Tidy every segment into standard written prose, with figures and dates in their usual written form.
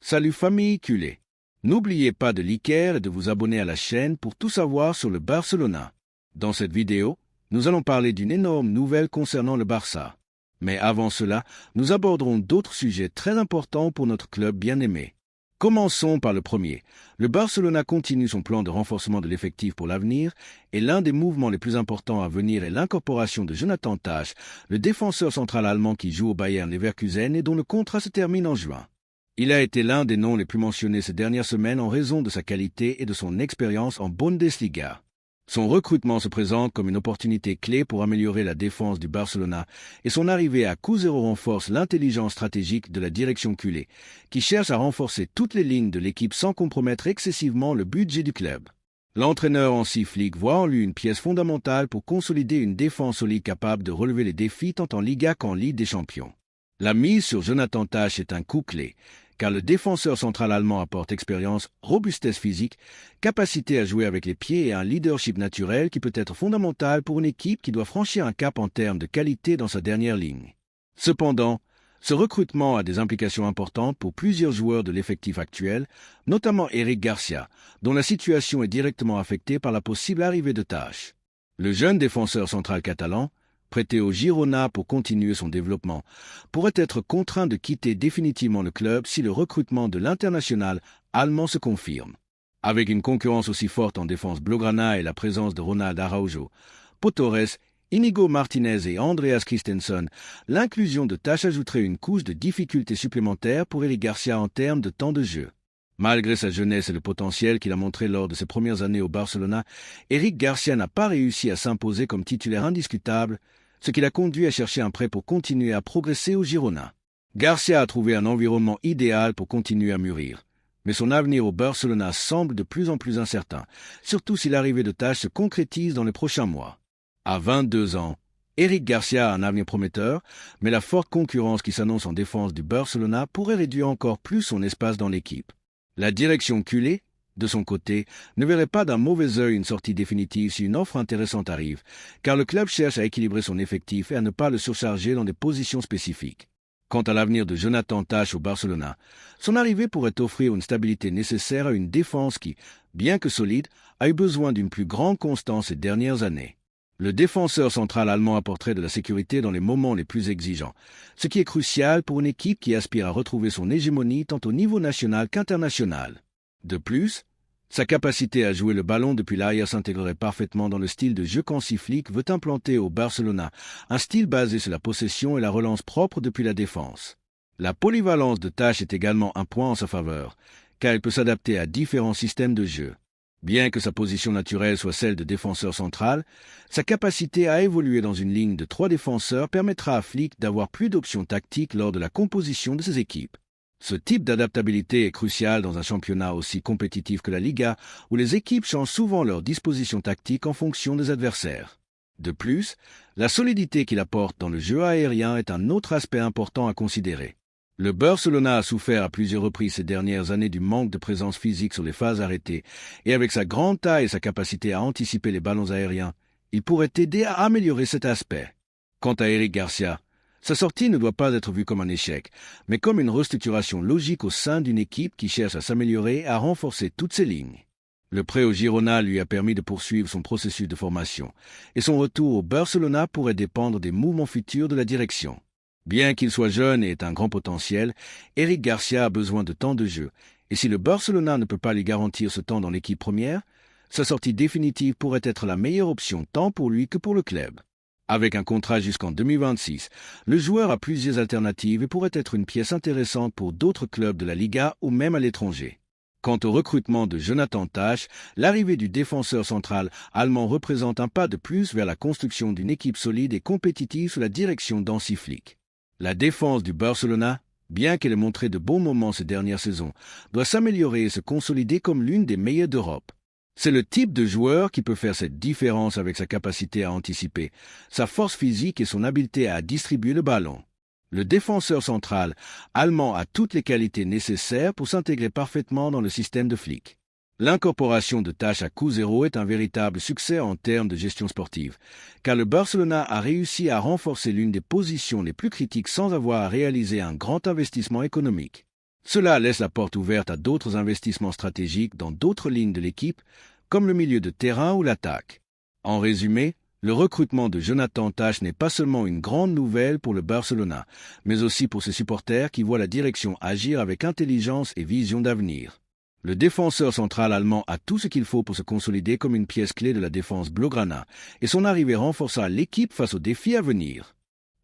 Salut famille culée. N'oubliez pas de liker et de vous abonner à la chaîne pour tout savoir sur le Barcelona. Dans cette vidéo, nous allons parler d'une énorme nouvelle concernant le Barça. Mais avant cela, nous aborderons d'autres sujets très importants pour notre club bien-aimé. Commençons par le premier. Le Barcelona continue son plan de renforcement de l'effectif pour l'avenir et l'un des mouvements les plus importants à venir est l'incorporation de Jonathan Tah, le défenseur central allemand qui joue au Bayern Leverkusen et dont le contrat se termine en juin. Il a été l'un des noms les plus mentionnés ces dernières semaines en raison de sa qualité et de son expérience en Bundesliga. Son recrutement se présente comme une opportunité clé pour améliorer la défense du Barcelona et son arrivée à coup zéro renforce l'intelligence stratégique de la direction culée, qui cherche à renforcer toutes les lignes de l'équipe sans compromettre excessivement le budget du club. L'entraîneur Hansi Flick voit en lui une pièce fondamentale pour consolider une défense solide capable de relever les défis tant en Liga qu'en Ligue des Champions. La mise sur Jonathan Tah est un coup clé, car le défenseur central allemand apporte expérience, robustesse physique, capacité à jouer avec les pieds et un leadership naturel qui peut être fondamental pour une équipe qui doit franchir un cap en termes de qualité dans sa dernière ligne. Cependant, ce recrutement a des implications importantes pour plusieurs joueurs de l'effectif actuel, notamment Eric Garcia, dont la situation est directement affectée par la possible arrivée de Tah. Le jeune défenseur central catalan, prêté au Girona pour continuer son développement, pourrait être contraint de quitter définitivement le club si le recrutement de l'international allemand se confirme. Avec une concurrence aussi forte en défense blaugrana et la présence de Ronald Araujo, Pau Torres, Inigo Martinez et Andreas Christensen, l'inclusion de Tah ajouterait une couche de difficultés supplémentaires pour Eric Garcia en termes de temps de jeu. Malgré sa jeunesse et le potentiel qu'il a montré lors de ses premières années au Barcelona, Eric Garcia n'a pas réussi à s'imposer comme titulaire indiscutable, ce qui l'a conduit à chercher un prêt pour continuer à progresser au Girona. Garcia a trouvé un environnement idéal pour continuer à mûrir, mais son avenir au Barcelona semble de plus en plus incertain, surtout si l'arrivée de Tah se concrétise dans les prochains mois. À 22 ans, Eric Garcia a un avenir prometteur, mais la forte concurrence qui s'annonce en défense du Barcelona pourrait réduire encore plus son espace dans l'équipe. La direction culée, de son côté, ne verrait pas d'un mauvais œil une sortie définitive si une offre intéressante arrive, car le club cherche à équilibrer son effectif et à ne pas le surcharger dans des positions spécifiques. Quant à l'avenir de Jonathan Tah au Barcelona, son arrivée pourrait offrir une stabilité nécessaire à une défense qui, bien que solide, a eu besoin d'une plus grande constance ces dernières années. Le défenseur central allemand apporterait de la sécurité dans les moments les plus exigeants, ce qui est crucial pour une équipe qui aspire à retrouver son hégémonie tant au niveau national qu'international. De plus, sa capacité à jouer le ballon depuis l'arrière s'intégrerait parfaitement dans le style de jeu qu'Hansi Flick veut implanter au Barcelona, un style basé sur la possession et la relance propre depuis la défense. La polyvalence de Tah est également un point en sa faveur, car il peut s'adapter à différents systèmes de jeu. Bien que sa position naturelle soit celle de défenseur central, sa capacité à évoluer dans une ligne de 3 défenseurs permettra à Flick d'avoir plus d'options tactiques lors de la composition de ses équipes. Ce type d'adaptabilité est crucial dans un championnat aussi compétitif que la Liga, où les équipes changent souvent leur disposition tactique en fonction des adversaires. De plus, la solidité qu'il apporte dans le jeu aérien est un autre aspect important à considérer. Le Barcelona a souffert à plusieurs reprises ces dernières années du manque de présence physique sur les phases arrêtées, et avec sa grande taille et sa capacité à anticiper les ballons aériens, il pourrait aider à améliorer cet aspect. Quant à Eric Garcia, sa sortie ne doit pas être vue comme un échec, mais comme une restructuration logique au sein d'une équipe qui cherche à s'améliorer et à renforcer toutes ses lignes. Le prêt au Girona lui a permis de poursuivre son processus de formation, et son retour au Barcelona pourrait dépendre des mouvements futurs de la direction. Bien qu'il soit jeune et ait un grand potentiel, Eric Garcia a besoin de temps de jeu, et si le Barcelona ne peut pas lui garantir ce temps dans l'équipe première, sa sortie définitive pourrait être la meilleure option tant pour lui que pour le club. Avec un contrat jusqu'en 2026, le joueur a plusieurs alternatives et pourrait être une pièce intéressante pour d'autres clubs de la Liga ou même à l'étranger. Quant au recrutement de Jonathan Tah, l'arrivée du défenseur central allemand représente un pas de plus vers la construction d'une équipe solide et compétitive sous la direction d'Hansi Flick. La défense du Barcelona, bien qu'elle ait montré de bons moments ces dernières saisons, doit s'améliorer et se consolider comme l'une des meilleures d'Europe. C'est le type de joueur qui peut faire cette différence avec sa capacité à anticiper, sa force physique et son habileté à distribuer le ballon. Le défenseur central allemand a toutes les qualités nécessaires pour s'intégrer parfaitement dans le système de Flick. L'incorporation de Tah à coup zéro est un véritable succès en termes de gestion sportive, car le Barcelona a réussi à renforcer l'une des positions les plus critiques sans avoir à réaliser un grand investissement économique. Cela laisse la porte ouverte à d'autres investissements stratégiques dans d'autres lignes de l'équipe, comme le milieu de terrain ou l'attaque. En résumé, le recrutement de Jonathan Tah n'est pas seulement une grande nouvelle pour le Barcelona, mais aussi pour ses supporters qui voient la direction agir avec intelligence et vision d'avenir. Le défenseur central allemand a tout ce qu'il faut pour se consolider comme une pièce clé de la défense blaugrana, et son arrivée renforcera l'équipe face aux défis à venir.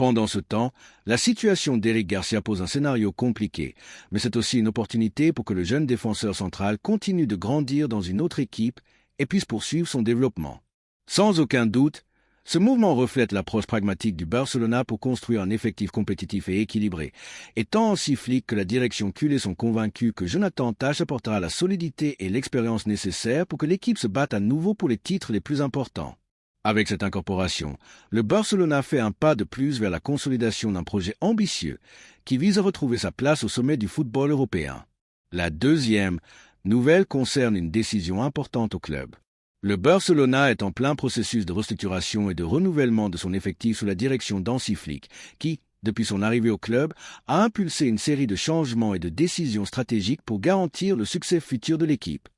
Pendant ce temps, la situation d'Eric Garcia pose un scénario compliqué, mais c'est aussi une opportunité pour que le jeune défenseur central continue de grandir dans une autre équipe et puisse poursuivre son développement. Sans aucun doute, ce mouvement reflète l'approche pragmatique du Barcelona pour construire un effectif compétitif et équilibré, et tant Hansi Flick que la direction culée sont convaincus que Jonathan Tah apportera la solidité et l'expérience nécessaires pour que l'équipe se batte à nouveau pour les titres les plus importants. Avec cette incorporation, le Barcelona fait un pas de plus vers la consolidation d'un projet ambitieux qui vise à retrouver sa place au sommet du football européen. La deuxième nouvelle concerne une décision importante au club. Le Barcelona est en plein processus de restructuration et de renouvellement de son effectif sous la direction d'Hansi Flick, qui, depuis son arrivée au club, a impulsé une série de changements et de décisions stratégiques pour garantir le succès futur de l'équipe.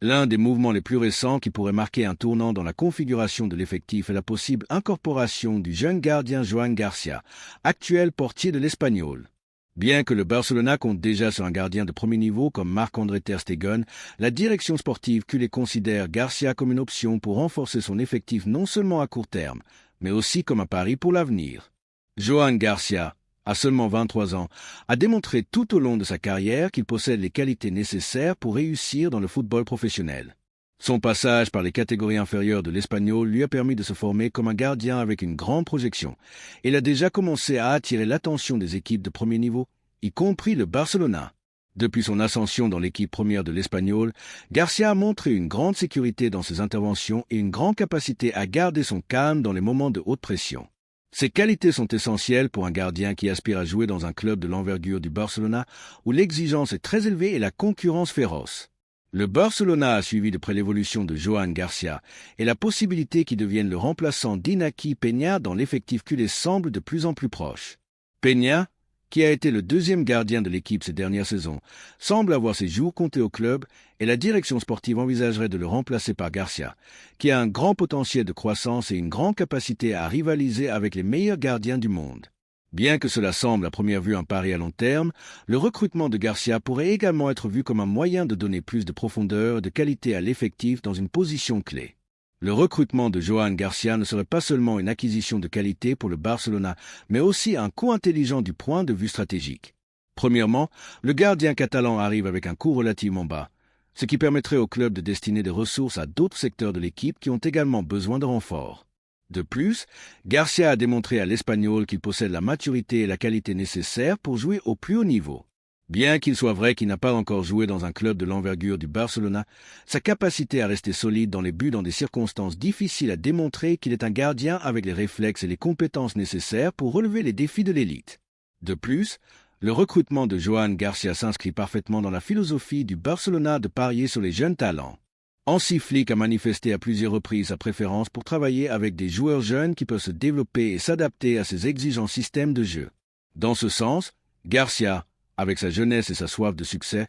L'un des mouvements les plus récents qui pourrait marquer un tournant dans la configuration de l'effectif est la possible incorporation du jeune gardien Joan Garcia, actuel portier de l'Espagnol. Bien que le Barcelona compte déjà sur un gardien de premier niveau comme Marc-André ter Stegen, la direction sportive culée considère Garcia comme une option pour renforcer son effectif non seulement à court terme, mais aussi comme un pari pour l'avenir. Joan Garcia, à seulement 23 ans, a démontré tout au long de sa carrière qu'il possède les qualités nécessaires pour réussir dans le football professionnel. Son passage par les catégories inférieures de l'Espagnol lui a permis de se former comme un gardien avec une grande projection. Il a déjà commencé à attirer l'attention des équipes de premier niveau, y compris le Barcelona. Depuis son ascension dans l'équipe première de l'Espagnol, Garcia a montré une grande sécurité dans ses interventions et une grande capacité à garder son calme dans les moments de haute pression. Ces qualités sont essentielles pour un gardien qui aspire à jouer dans un club de l'envergure du Barcelona où l'exigence est très élevée et la concurrence féroce. Le Barcelona a suivi de près l'évolution de Joan Garcia et la possibilité qu'il devienne le remplaçant d'Iñaki Peña dans l'effectif culé semble de plus en plus proche. Peña, qui a été le deuxième gardien de l'équipe ces dernières saisons, semble avoir ses jours comptés au club et la direction sportive envisagerait de le remplacer par Garcia, qui a un grand potentiel de croissance et une grande capacité à rivaliser avec les meilleurs gardiens du monde. Bien que cela semble à première vue un pari à long terme, le recrutement de Garcia pourrait également être vu comme un moyen de donner plus de profondeur et de qualité à l'effectif dans une position clé. Le recrutement de Joan Garcia ne serait pas seulement une acquisition de qualité pour le Barcelona, mais aussi un coup intelligent du point de vue stratégique. Premièrement, le gardien catalan arrive avec un coût relativement bas, ce qui permettrait au club de destiner des ressources à d'autres secteurs de l'équipe qui ont également besoin de renforts. De plus, Garcia a démontré à l'Espagnol qu'il possède la maturité et la qualité nécessaires pour jouer au plus haut niveau. Bien qu'il soit vrai qu'il n'a pas encore joué dans un club de l'envergure du Barcelona, sa capacité à rester solide dans les buts dans des circonstances difficiles a démontré qu'il est un gardien avec les réflexes et les compétences nécessaires pour relever les défis de l'élite. De plus, le recrutement de Joan Garcia s'inscrit parfaitement dans la philosophie du Barcelona de parier sur les jeunes talents. Hansi Flick a manifesté à plusieurs reprises sa préférence pour travailler avec des joueurs jeunes qui peuvent se développer et s'adapter à ses exigeants systèmes de jeu. Dans ce sens, Garcia, avec sa jeunesse et sa soif de succès,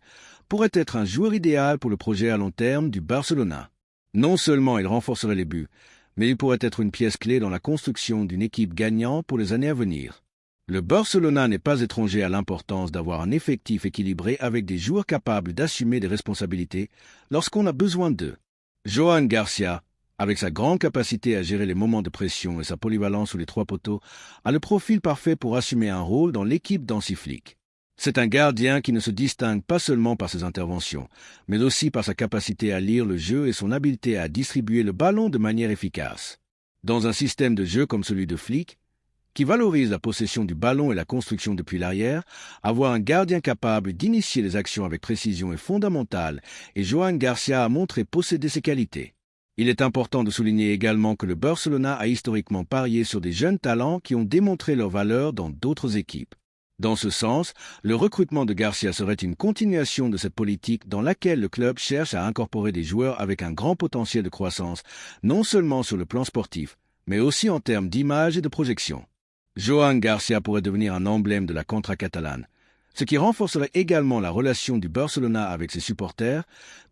pourrait être un joueur idéal pour le projet à long terme du Barcelona. Non seulement il renforcerait les buts, mais il pourrait être une pièce clé dans la construction d'une équipe gagnante pour les années à venir. Le Barcelona n'est pas étranger à l'importance d'avoir un effectif équilibré avec des joueurs capables d'assumer des responsabilités lorsqu'on a besoin d'eux. Joan Garcia, avec sa grande capacité à gérer les moments de pression et sa polyvalence sous les trois poteaux, a le profil parfait pour assumer un rôle dans l'équipe d'Hansi Flick. C'est un gardien qui ne se distingue pas seulement par ses interventions, mais aussi par sa capacité à lire le jeu et son habileté à distribuer le ballon de manière efficace. Dans un système de jeu comme celui de Flick, qui valorise la possession du ballon et la construction depuis l'arrière, avoir un gardien capable d'initier les actions avec précision est fondamental, et Joan Garcia a montré posséder ces qualités. Il est important de souligner également que le Barcelona a historiquement parié sur des jeunes talents qui ont démontré leur valeur dans d'autres équipes. Dans ce sens, le recrutement de Garcia serait une continuation de cette politique dans laquelle le club cherche à incorporer des joueurs avec un grand potentiel de croissance, non seulement sur le plan sportif, mais aussi en termes d'image et de projection. Joan Garcia pourrait devenir un emblème de la contra catalane. ce qui renforcerait également la relation du Barcelona avec ses supporters,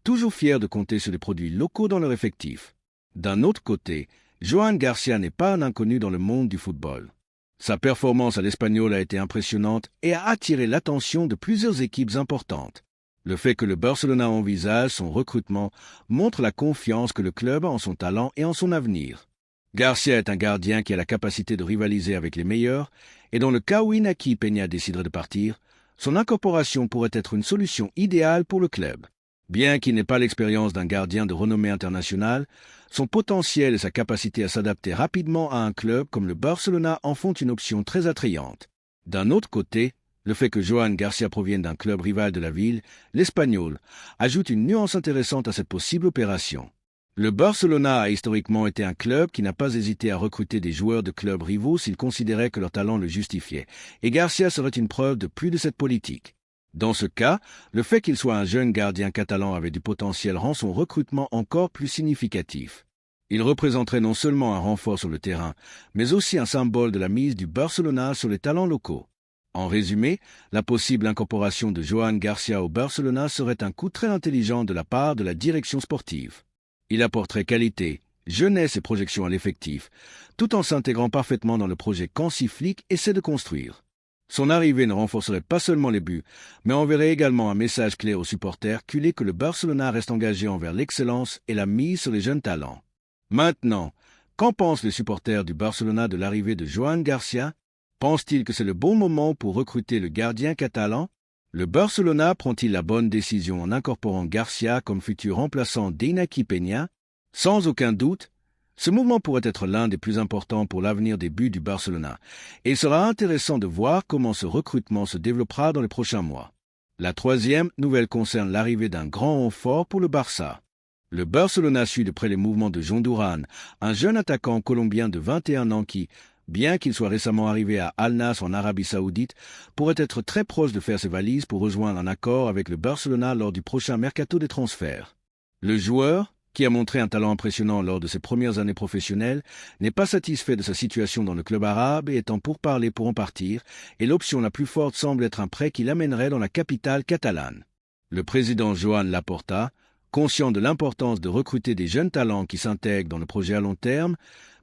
toujours fiers de compter sur des produits locaux dans leur effectif. D'un autre côté, Joan Garcia n'est pas un inconnu dans le monde du football. Sa performance à l'Espagnol a été impressionnante et a attiré l'attention de plusieurs équipes importantes. Le fait que le Barcelona envisage son recrutement montre la confiance que le club a en son talent et en son avenir. Garcia est un gardien qui a la capacité de rivaliser avec les meilleurs, et dans le cas où Iñaki Peña déciderait de partir, son incorporation pourrait être une solution idéale pour le club. Bien qu'il n'ait pas l'expérience d'un gardien de renommée internationale, son potentiel et sa capacité à s'adapter rapidement à un club comme le Barcelona en font une option très attrayante. D'un autre côté, le fait que Joan Garcia provienne d'un club rival de la ville, l'Espagnol, ajoute une nuance intéressante à cette possible opération. Le Barcelona a historiquement été un club qui n'a pas hésité à recruter des joueurs de clubs rivaux s'il considérait que leur talent le justifiait, et Garcia serait une preuve de plus de cette politique. Dans ce cas, le fait qu'il soit un jeune gardien catalan avec du potentiel rend son recrutement encore plus significatif. Il représenterait non seulement un renfort sur le terrain, mais aussi un symbole de la mise du Barcelona sur les talents locaux. En résumé, la possible incorporation de Joan Garcia au Barcelona serait un coup très intelligent de la part de la direction sportive. Il apporterait qualité, jeunesse et projection à l'effectif, tout en s'intégrant parfaitement dans le projet qu'Hansi Flick essaie de construire. Son arrivée ne renforcerait pas seulement les buts, mais enverrait également un message clair aux supporters que le Barcelona reste engagé envers l'excellence et la mise sur les jeunes talents. Maintenant, qu'en pensent les supporters du Barcelona de l'arrivée de Joan Garcia? Pense-t-il que c'est le bon moment pour recruter le gardien catalan? Le Barcelona prend-il la bonne décision en incorporant Garcia comme futur remplaçant d'Iñaki Peña? Sans aucun doute, ce mouvement pourrait être l'un des plus importants pour l'avenir des buts du Barcelona, et il sera intéressant de voir comment ce recrutement se développera dans les prochains mois. La troisième nouvelle concerne l'arrivée d'un grand renfort pour le Barça. Le Barcelona suit de près les mouvements de John Duran, un jeune attaquant colombien de 21 ans qui, bien qu'il soit récemment arrivé à Al Nassr en Arabie Saoudite, pourrait être très proche de faire ses valises pour rejoindre un accord avec le Barcelona lors du prochain mercato des transferts. Le joueur, qui a montré un talent impressionnant lors de ses premières années professionnelles, n'est pas satisfait de sa situation dans le club arabe et est en pourparlers pour en partir, et l'option la plus forte semble être un prêt qui l'amènerait dans la capitale catalane. Le président Joan Laporta, conscient de l'importance de recruter des jeunes talents qui s'intègrent dans le projet à long terme,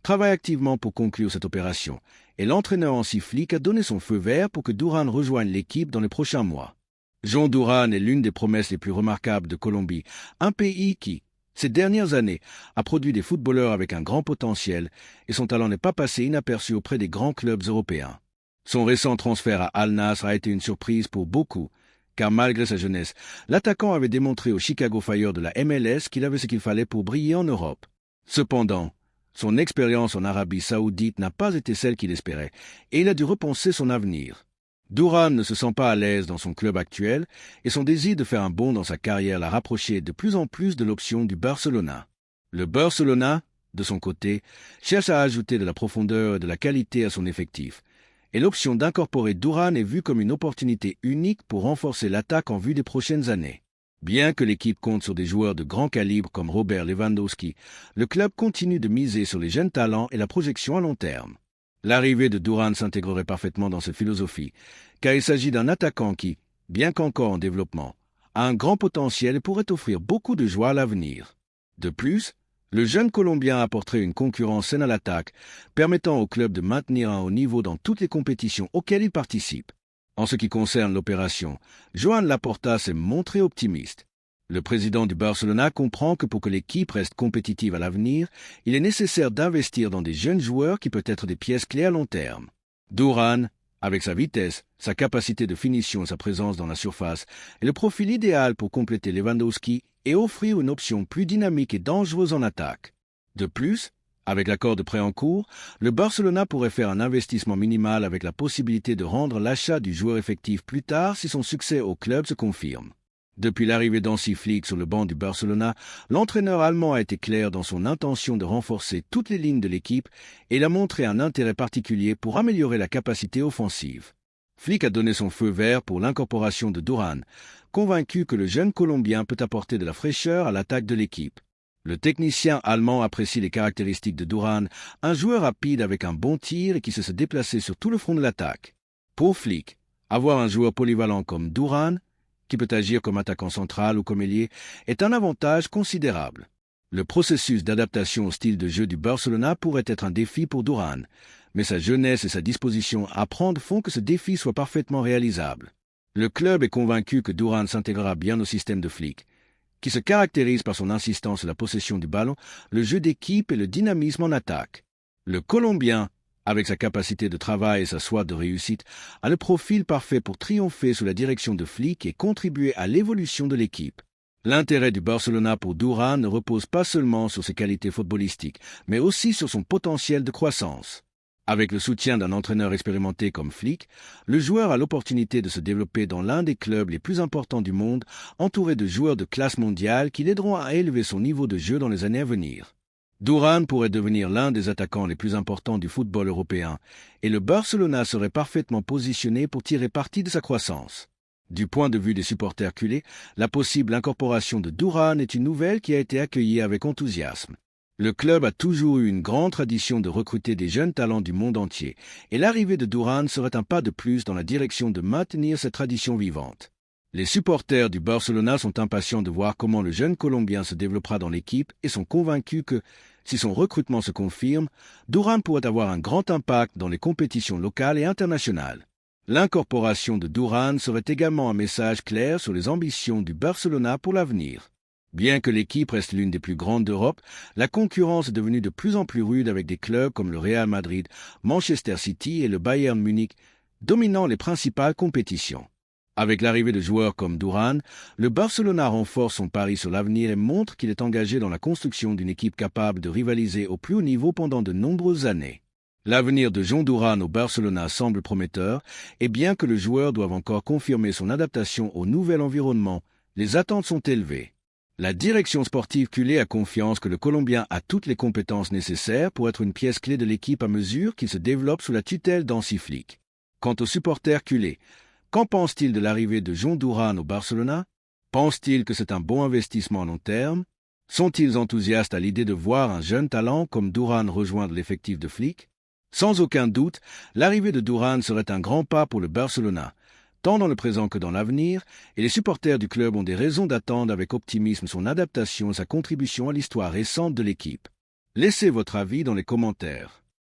travaille activement pour conclure cette opération, et l'entraîneur Hansi Flick a donné son feu vert pour que Duran rejoigne l'équipe dans les prochains mois. John Duran est l'une des promesses les plus remarquables de Colombie, un pays qui, ces dernières années, a produit des footballeurs avec un grand potentiel, et son talent n'est pas passé inaperçu auprès des grands clubs européens. Son récent transfert à Al Nassr a été une surprise pour beaucoup, car malgré sa jeunesse, l'attaquant avait démontré au Chicago Fire de la MLS qu'il avait ce qu'il fallait pour briller en Europe. Cependant, son expérience en Arabie Saoudite n'a pas été celle qu'il espérait, et il a dû repenser son avenir. Duran ne se sent pas à l'aise dans son club actuel, et son désir de faire un bond dans sa carrière l'a rapproché de plus en plus de l'option du Barcelona. Le Barcelona, de son côté, cherche à ajouter de la profondeur et de la qualité à son effectif, et l'option d'incorporer Duran est vue comme une opportunité unique pour renforcer l'attaque en vue des prochaines années. Bien que l'équipe compte sur des joueurs de grand calibre comme Robert Lewandowski, le club continue de miser sur les jeunes talents et la projection à long terme. L'arrivée de Duran s'intégrerait parfaitement dans cette philosophie, car il s'agit d'un attaquant qui, bien qu'encore en développement, a un grand potentiel et pourrait offrir beaucoup de joie à l'avenir. De plus, le jeune Colombien apporterait une concurrence saine à l'attaque, permettant au club de maintenir un haut niveau dans toutes les compétitions auxquelles il participe. En ce qui concerne l'opération, Joan Laporta s'est montré optimiste. Le président du Barcelona comprend que pour que l'équipe reste compétitive à l'avenir, il est nécessaire d'investir dans des jeunes joueurs qui peuvent être des pièces clés à long terme. Duran, avec sa vitesse, sa capacité de finition et sa présence dans la surface, est le profil idéal pour compléter Lewandowski et offrir une option plus dynamique et dangereuse en attaque. De plus, avec l'accord de prêt en cours, le Barcelona pourrait faire un investissement minimal avec la possibilité de rendre l'achat du joueur effectif plus tard si son succès au club se confirme. Depuis l'arrivée d'Hansi Flick sur le banc du Barcelona, l'entraîneur allemand a été clair dans son intention de renforcer toutes les lignes de l'équipe et il a montré un intérêt particulier pour améliorer la capacité offensive. Flick a donné son feu vert pour l'incorporation de Duran, convaincu que le jeune Colombien peut apporter de la fraîcheur à l'attaque de l'équipe. Le technicien allemand apprécie les caractéristiques de Duran, un joueur rapide avec un bon tir et qui sait se déplacer sur tout le front de l'attaque. Pour Flick, Avoir un joueur polyvalent comme Duran, qui peut agir comme attaquant central ou comme ailier, est un avantage considérable. Le processus d'adaptation au style de jeu du Barcelona pourrait être un défi pour Duran, mais sa jeunesse et sa disposition à apprendre font que ce défi soit parfaitement réalisable. Le club est convaincu que Duran s'intégrera bien au système de Flick, qui se caractérise par son insistance sur la possession du ballon, le jeu d'équipe et le dynamisme en attaque. Le Colombien, avec sa capacité de travail et sa soif de réussite, a le profil parfait pour triompher sous la direction de Flick et contribuer à l'évolution de l'équipe. L'intérêt du Barcelona pour Duran ne repose pas seulement sur ses qualités footballistiques, mais aussi sur son potentiel de croissance. Avec le soutien d'un entraîneur expérimenté comme Flick, le joueur a l'opportunité de se développer dans l'un des clubs les plus importants du monde, entouré de joueurs de classe mondiale qui l'aideront à élever son niveau de jeu dans les années à venir. Duran pourrait devenir l'un des attaquants les plus importants du football européen, et le Barcelona serait parfaitement positionné pour tirer parti de sa croissance. Du point de vue des supporters culés, la possible incorporation de Duran est une nouvelle qui a été accueillie avec enthousiasme. Le club a toujours eu une grande tradition de recruter des jeunes talents du monde entier, et l'arrivée de Duran serait un pas de plus dans la direction de maintenir cette tradition vivante. Les supporters du Barcelona sont impatients de voir comment le jeune Colombien se développera dans l'équipe et sont convaincus que, si son recrutement se confirme, Duran pourrait avoir un grand impact dans les compétitions locales et internationales. L'incorporation de Duran serait également un message clair sur les ambitions du Barcelona pour l'avenir. Bien que l'équipe reste l'une des plus grandes d'Europe, la concurrence est devenue de plus en plus rude avec des clubs comme le Real Madrid, Manchester City et le Bayern Munich, dominant les principales compétitions. Avec l'arrivée de joueurs comme Duran, le Barcelona renforce son pari sur l'avenir et montre qu'il est engagé dans la construction d'une équipe capable de rivaliser au plus haut niveau pendant de nombreuses années. L'avenir de John Duran au Barcelona semble prometteur, et bien que le joueur doive encore confirmer son adaptation au nouvel environnement, les attentes sont élevées. La direction sportive culée a confiance que le Colombien a toutes les compétences nécessaires pour être une pièce clé de l'équipe à mesure qu'il se développe sous la tutelle d'Hansi Flick. Quant aux supporters culés, qu'en pense-t-il de l'arrivée de John Duran au Barcelona? Pense-t-il que c'est un bon investissement à long terme? Sont-ils enthousiastes à l'idée de voir un jeune talent comme Duran rejoindre l'effectif de Flick? Sans aucun doute, l'arrivée de Duran serait un grand pas pour le Barcelona, tant dans le présent que dans l'avenir, et les supporters du club ont des raisons d'attendre avec optimisme son adaptation et sa contribution à l'histoire récente de l'équipe. Laissez votre avis dans les commentaires.